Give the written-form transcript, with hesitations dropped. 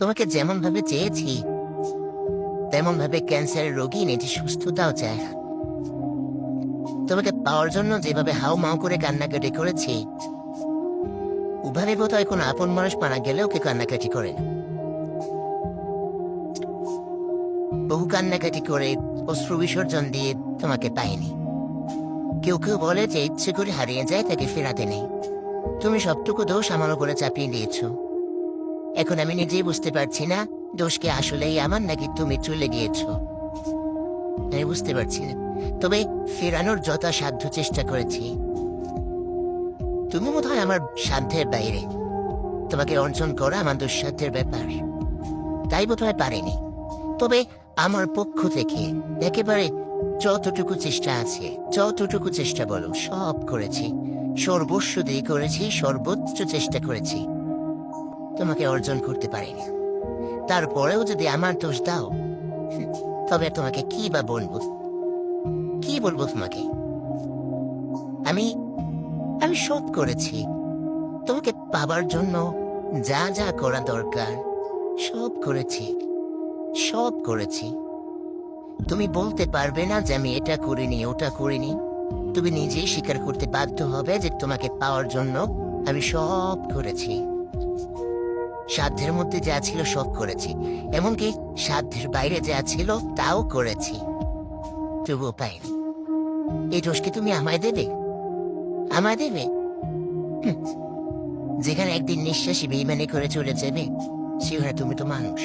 তোমাকে যেমন ভাবে চেয়েছি তেমন ভাবে ক্যান্সারের রোগী নিজে সুস্থতাও চায়। তোমাকে পাওয়ার জন্য যেভাবে হাউ মাউ করে কান্নাকাটি করেছি, ওভাবে বোধহয় কোনো আপন মানুষ মারা গেলেও কে কান্নাকাটি করে না। বহু কান্নাকাটি করে অশ্রু বিসর্জন দিয়ে তোমাকে পাইনি। কেউ কেউ বলে যে ইচ্ছে করে হারিয়ে যায় তাকে ফেরাতে নেই। তুমি সবটুকু দোষ আমার উপরে চাপিয়ে দিয়েছ। এখন আমি নিজেই বুঝতে পারছি না দোষকে আসলেই আমার নাকি তুমি চলে গিয়েছ। আমি বুঝতে পারছি না, তবে ফেরানোর যথাসাধ্য চেষ্টা করেছি। তুমি বোধহয় আমার সাধ্যের বাইরে। তোমাকে অর্জন করা আমার দুঃসাধ্যের ব্যাপার, তাই বোধহয় পারিনি। তবে আমার পক্ষ থেকে একেবারে যতটুকু চেষ্টা আছে, যতটুকু চেষ্টা বলো সব করেছি। সর্বস্ব দিয়ে করেছি, সর্বোচ্চ চেষ্টা করেছি। তোমাকে অর্জন করতে পারিনি। তারপরেও যদি আমার দোষ দাও, তবে তোমাকে কি বা বলবো? কি বলবো তোমাকে? আমি আমি সব করেছি। তোমাকে পাবার জন্য যা যা করা দরকার সব করেছি, সব করেছি। তুমি বলতে পারবে না যে আমি এটা করিনি, ওটা করিনি। তুমি নিজেই স্বীকার করতে বাধ্য হবে যে তোমাকে পাওয়ার জন্য আমি সব করেছি। সাধ্যের মধ্যে যা ছিল সব করেছি, এমনকি সাধ্যের বাইরে যা ছিল তাও করেছি, তবুও পাইনি। এই দোষ কি তুমি আমায় দেবে? আমায় দেবে? হুঁ, যেখানে একদিন নিঃশ্বাসী বেইমানি করে চলে যাবে, সেখানে তুমি তো মানুষ।